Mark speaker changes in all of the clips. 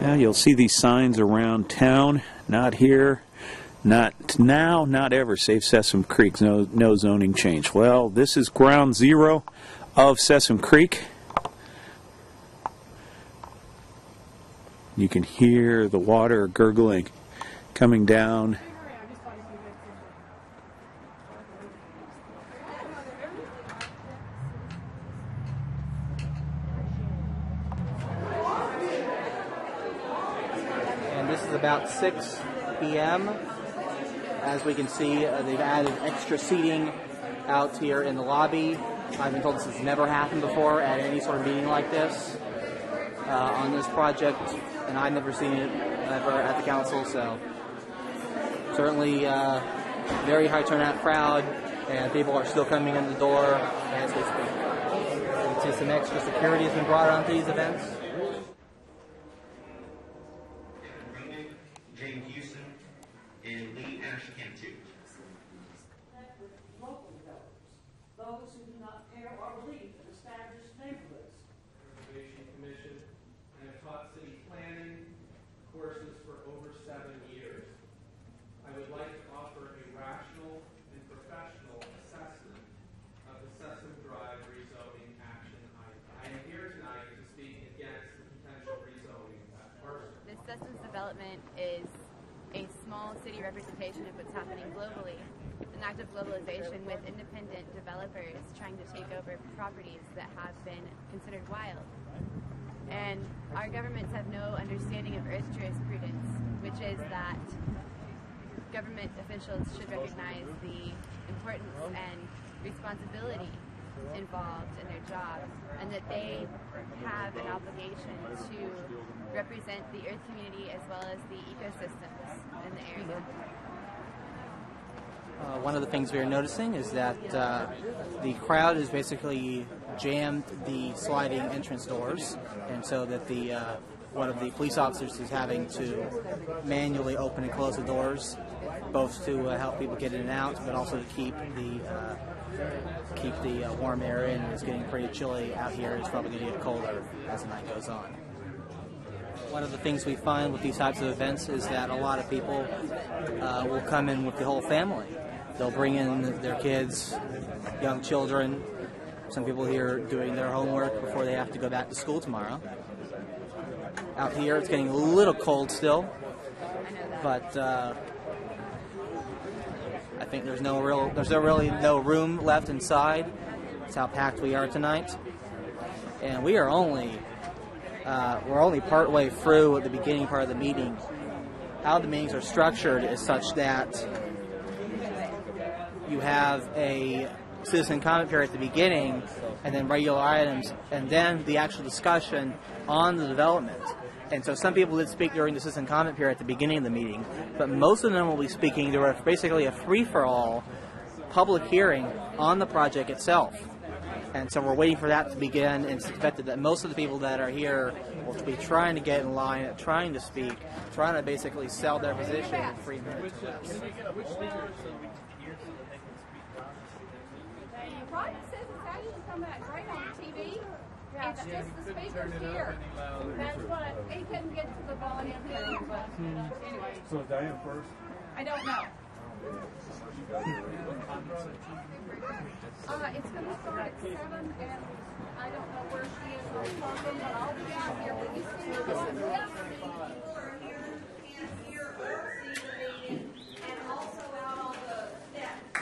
Speaker 1: Now you'll see these signs around town. Not here, not now, not ever. Save Sessom Creek. No zoning change. Well, this is ground zero of Sessom Creek. You can hear the water gurgling coming down.
Speaker 2: And this is about 6 p.m. As we can see, they've added extra seating out here in the lobby. I've been told this has never happened before at any sort of meeting like this on this project, and I've never seen it ever at the council, so certainly very high turnout crowd, and people are still coming in the door as we speak. You can see some extra security has been brought onto these events.
Speaker 3: Those who do not care or believe in established neighborhoods.
Speaker 4: Reservation Commission, and have taught city planning courses for over 7 years. I would like to offer a rational and professional assessment of the Sessom Drive rezoning action item. I am here tonight to speak against the potential rezoning of that parcel.
Speaker 5: This Sessom's development is a small city representation of what's happening globally. An act of globalization with independent developers trying to take over properties that have been considered wild. And our governments have no understanding of Earth jurisprudence, which is that government officials should recognize the importance and responsibility involved in their job, and that they have an obligation to represent the Earth community as well as the ecosystems in the area.
Speaker 2: One of the things we're noticing is that the crowd has basically jammed the sliding entrance doors, and so that one of the police officers is having to manually open and close the doors, both to help people get in and out, but also to keep the warm air in. It's getting pretty chilly out here. It's probably going to get colder as the night goes on. One of the things we find with these types of events is that a lot of people will come in with the whole family. They'll bring in their kids, young children. Some people here doing their homework before they have to go back to school tomorrow. Out here, it's getting a little cold still, but I think there's really no room left inside. That's how packed we are tonight, and we're only partway through the beginning part of the meeting. How the meetings are structured is such that you have a citizen comment period at the beginning, and then regular items, and then the actual discussion on the development. And so some people did speak during the citizen comment period at the beginning of the meeting, but most of them will be speaking. There were basically a free-for-all public hearing on the project itself. And so we're waiting for that to begin, and it's expected that most of the people that are here will be trying to get in line, trying to speak, trying to basically sell their position in 3 minutes or less.
Speaker 6: Right, it says it's actually come out great on TV. It's just the speakers here. That's what he couldn't get to the volume here, but anyway.
Speaker 7: So is Diane first?
Speaker 6: I don't know. It's going to start at 7, and I don't know where she is on the phone, but I'll be out here when you see her. People are here and hear or see the meeting, and also out on the steps.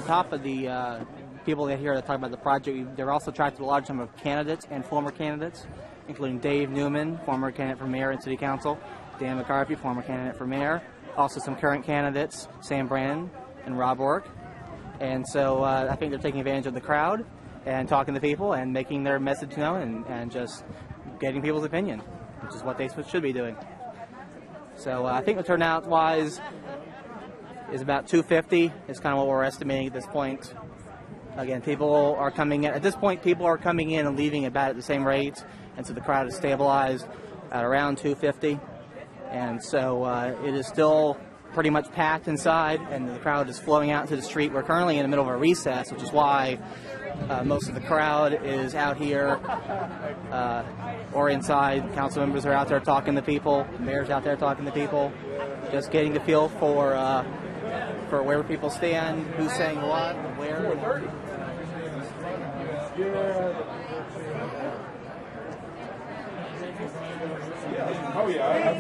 Speaker 2: top of the people that here that talk about the project, they're also attracted a large number of candidates and former candidates, including Dave Newman, former candidate for mayor and city council, Dan McCarthy, former candidate for mayor, also some current candidates, Sam Brandon and Rob Ork. And so I think they're taking advantage of the crowd and talking to people and making their message known and just getting people's opinion, which is what they should be doing. So I think the turnout-wise is about 250 is kind of what we're estimating at this point. Again, people are coming in. At this point, people are coming in and leaving about at the same rate, and so the crowd is stabilized at around 250. And so it is still pretty much packed inside, and the crowd is flowing out into the street. We're currently in the middle of a recess, which is why most of the crowd is out here or inside. Council members are out there talking to people. The mayor's out there talking to people, just getting the feel for where people stand, who's saying what, where.
Speaker 7: Oh yeah.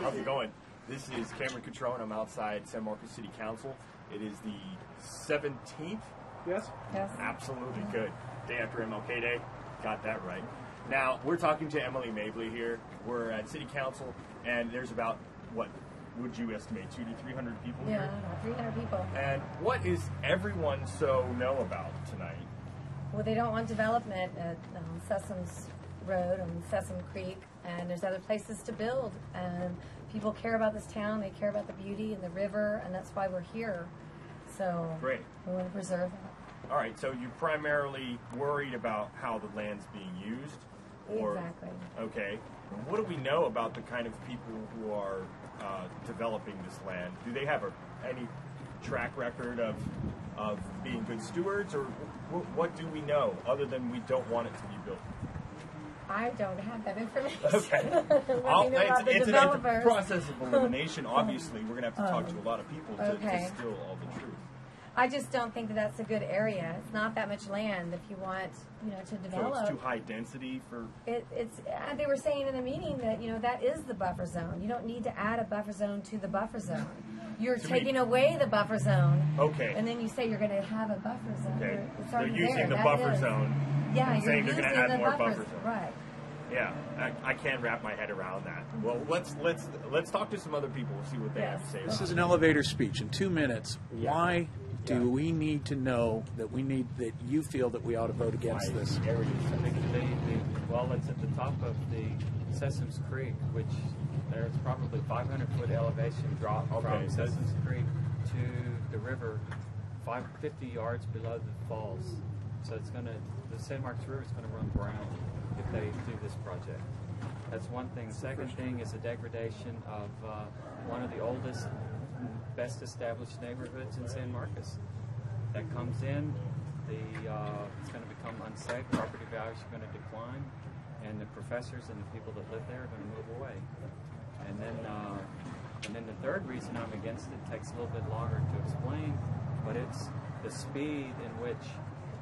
Speaker 7: How's it going? This is Cameron Catrone. I'm outside San Marcos City Council. It is the 17th. Yes?
Speaker 6: Yes.
Speaker 7: Absolutely good. Day after MLK Day. Got that right. Now, we're talking to Emily Mabley here. We're at City Council, and there's about, what would you estimate, 200 to 300 people here?
Speaker 6: Yeah, 300 people.
Speaker 7: And what is everyone so know about tonight?
Speaker 6: Well, they don't want development at Sessom's Road and Sessom Creek, and there's other places to build. And people care about this town. They care about the beauty and the river, and that's why we're here. So
Speaker 7: Great.
Speaker 6: we want to preserve that.
Speaker 7: All right, so you're primarily worried about how the land's being used? Or,
Speaker 6: Exactly.
Speaker 7: Okay. What do we know about the kind of people who are developing this land? Do they have any track record of being good stewards, or what do we know other than we don't want it to be built?
Speaker 6: I don't have that information.
Speaker 7: Okay. It's a process of elimination. Obviously, we're going to have to talk to a lot of people to distill all the truth.
Speaker 6: I just don't think that that's a good area. It's not that much land if you want, to develop.
Speaker 7: So it's too high density for...
Speaker 6: It's. They were saying in the meeting that, that is the buffer zone. You don't need to add a buffer zone to the buffer zone. You're taking away the buffer zone.
Speaker 7: Okay.
Speaker 6: And then you say you're going to have a buffer zone.
Speaker 7: Okay.
Speaker 6: It's
Speaker 7: They're
Speaker 6: already
Speaker 7: using
Speaker 6: there.
Speaker 7: the
Speaker 6: That
Speaker 7: buffer
Speaker 6: is.
Speaker 7: zone.
Speaker 6: Yeah,
Speaker 7: and
Speaker 6: you're
Speaker 7: saying they're
Speaker 6: using
Speaker 7: going to add
Speaker 6: the
Speaker 7: more buffer zone.
Speaker 6: Right.
Speaker 7: Yeah, I can't wrap my head around that. Well, let's talk to some other people. We'll see what they have to say.
Speaker 1: This is an elevator speech in 2 minutes. Why do we need to know that you feel that we ought to vote against this?
Speaker 8: Well, it's at the top of the Sessom Creek, which there's probably 500-foot elevation drop from Sessom Creek to the river, 50 yards below the falls. So the San Marcos River is going to run brown if they do this project. That's one thing. The second thing is the degradation of one of the oldest, best established neighborhoods in San Marcos. That comes in, it's going to become unsafe, property values are going to decline, and the professors and the people that live there are going to move away. And then the third reason I'm against it takes a little bit longer to explain, but it's the speed in which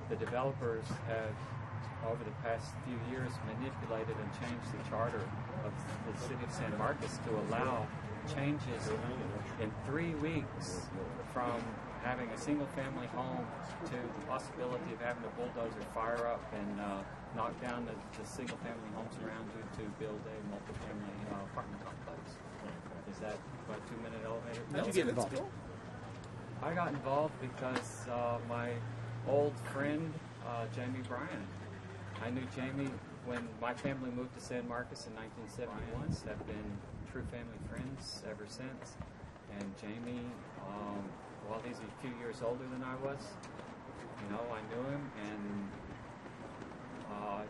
Speaker 8: the developers have, over the past few years, manipulated and changed the charter of the city of San Marcos to allow changes in 3 weeks from having a single-family home to the possibility of having a bulldozer fire up and knock down the single-family homes around you to build a multifamily apartment complex. Is that about a 2-minute elevator?
Speaker 1: How'd you get involved?
Speaker 8: I got involved because my old friend, Jamie Bryan. I knew Jamie when my family moved to San Marcos in 1971. So I've been true family friends ever since. And Jamie, while he's a few years older than I was, I knew him, and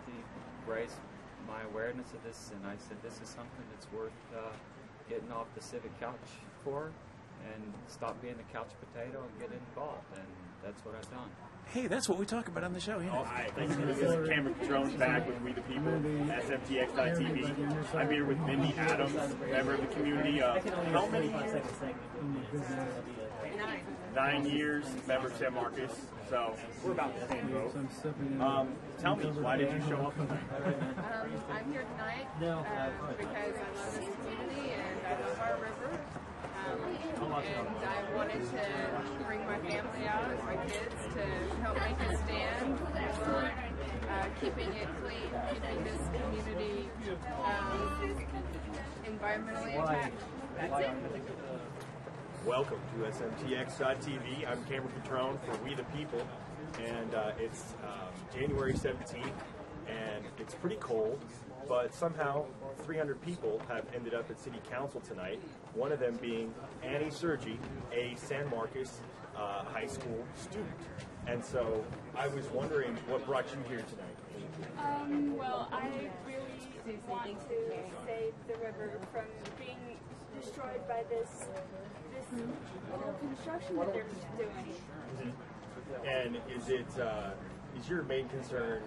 Speaker 8: he raised my awareness of this, and I said, this is something that's worth getting off the civic couch for, and stop being the couch potato and get involved, and that's what I've done.
Speaker 1: Hey, that's what we talk about on the show.
Speaker 7: Oh, hi. Thanks for this. Is Cameron Catrone back with We the People, SMTX.TV. I'm here with Mindy Adams, member of the community. How many years? 9 years, member of San Marcos. So we're about the same boat. Tell me, why did you show up tonight?
Speaker 5: I'm here tonight because I love this community and I love our river.
Speaker 9: and I wanted to bring my family out, my kids, to help make a stand for keeping it clean, keeping this community environmentally intact. That's it.
Speaker 7: Welcome to SMTX.TV. I'm Cameron Catrone for We the People, and it's January 17th, and it's pretty cold, but somehow 300 people have ended up at City Council tonight, one of them being Annie Sergi, a San Marcos high school student. And so I was wondering what brought you here tonight.
Speaker 10: Well, I really want to save the river from being destroyed by this little construction that they're doing.
Speaker 7: Mm-hmm. And is your main concern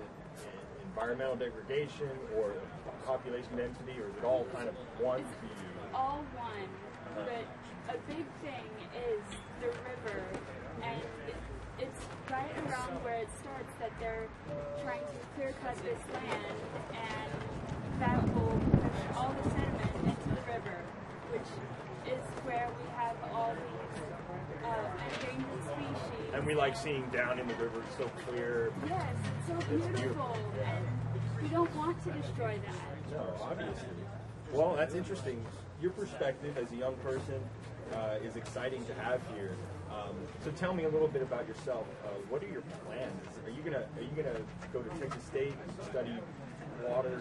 Speaker 7: environmental degradation or population density, or is it all kind of one for you?
Speaker 10: All one, but a big thing is the river, and it's right around where it starts that they're trying to clear cut this land, and that will push all the sediment into the river, which is where we have all these endangered species.
Speaker 7: And we like seeing down in the river, it's so clear.
Speaker 10: Yes, it's so beautiful, and we don't want to destroy that.
Speaker 7: No, obviously. Well, that's interesting. Your perspective as a young person is exciting to have here. So tell me a little bit about yourself. What are your plans? Are you gonna go to Texas State and study water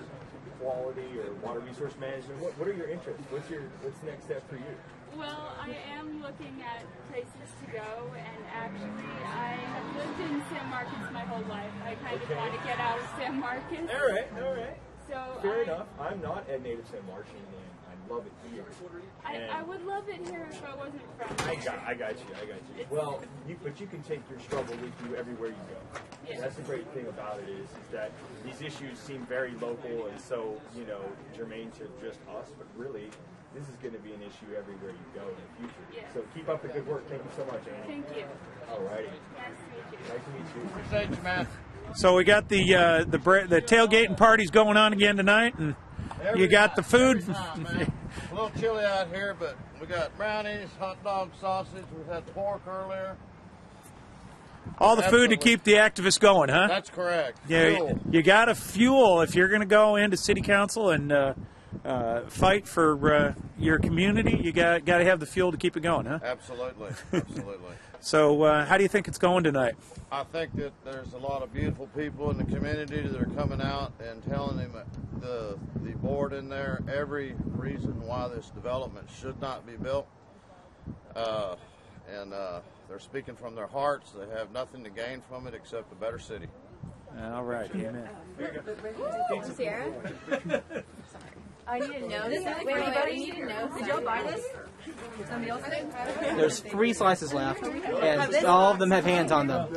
Speaker 7: quality or water resource management? What are your interests? What's the next step for you?
Speaker 10: Well, I am looking at places to go, and actually I have lived in San Marcos my whole life. I kind of want to get out of San Marcos.
Speaker 7: All right.
Speaker 10: So
Speaker 7: fair enough. I'm not a native San Marcian, and I love it here.
Speaker 10: I would love it here if I wasn't from
Speaker 7: here. I got you. Well, but you can take your struggle with you everywhere you go.
Speaker 10: Yeah.
Speaker 7: That's the great thing about it is that these issues seem very local and so, germane to just us, but really, this is going to be an issue everywhere you go in the future.
Speaker 10: Yeah.
Speaker 7: So keep up the good work. Thank you so much, Annie.
Speaker 10: Thank you.
Speaker 7: All righty.
Speaker 10: Nice to meet you.
Speaker 7: Nice to meet you.
Speaker 11: Man.
Speaker 1: So we got the tailgating parties going on again tonight, and you got the food.
Speaker 11: Time, man. A little chilly out here, but we got brownies, hot dog, sausage. We've had pork earlier.
Speaker 1: All the food to keep the activists going, huh?
Speaker 11: That's correct.
Speaker 1: Yeah,
Speaker 11: Fuel.
Speaker 1: you got to fuel if you're going to go into city council and fight for your community. You got to have the fuel to keep it going, huh?
Speaker 11: Absolutely.
Speaker 1: So how do you think it's going tonight?
Speaker 11: I think that there's a lot of beautiful people in the community that are coming out and telling them the board in there every reason why this development should not be built. And they're speaking from their hearts. They have nothing to gain from it except a better city.
Speaker 1: All right, amen.
Speaker 5: Sierra? I need to know this.
Speaker 6: Anybody need to know? Did y'all buy this? Somebody else did?
Speaker 2: There's 3 slices left, and all of them have hands on them.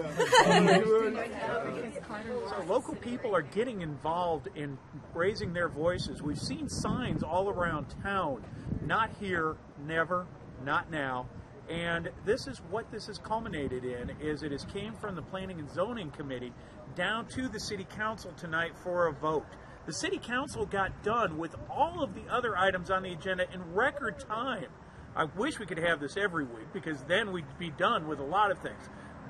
Speaker 1: So local people are getting involved in raising their voices. We've seen signs all around town. Not here, never, not now. And this is what this has culminated in, is it has came from the Planning and Zoning Committee down to the City Council tonight for a vote. The City Council got done with all of the other items on the agenda in record time. I wish we could have this every week, because then we'd be done with a lot of things.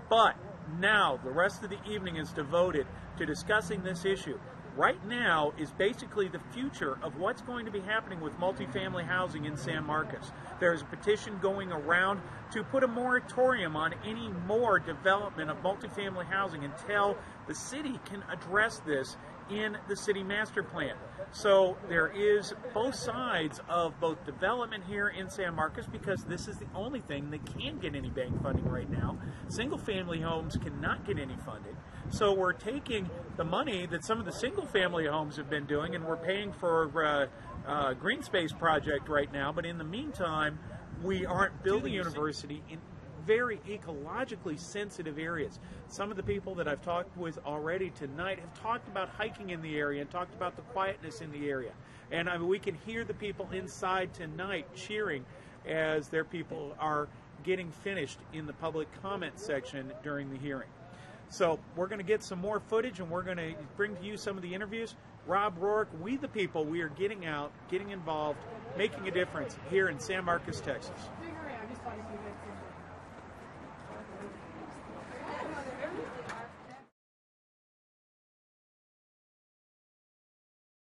Speaker 1: But now the rest of the evening is devoted to discussing this issue. Right now is basically the future of what's going to be happening with multifamily housing in San Marcos. There's a petition going around to put a moratorium on any more development of multifamily housing until the city can address this in the city master plan. So there is both sides of both development here in San Marcos, because this is the only thing that can get any bank funding right now. Single family homes cannot get any funding. So we're taking the money that some of the single family homes have been doing, and we're paying for a green space project right now. But in the meantime, we aren't building a university in very ecologically sensitive areas. Some of the people that I've talked with already tonight have talked about hiking in the area and talked about the quietness in the area. And I mean, we can hear the people inside tonight cheering as their people are getting finished in the public comment section during the hearing. So we're going to get some more footage, and we're going to bring to you some of the interviews. Rob Rourke, we the people, we are getting out, getting involved, making a difference here in San Marcos, Texas.
Speaker 9: advertising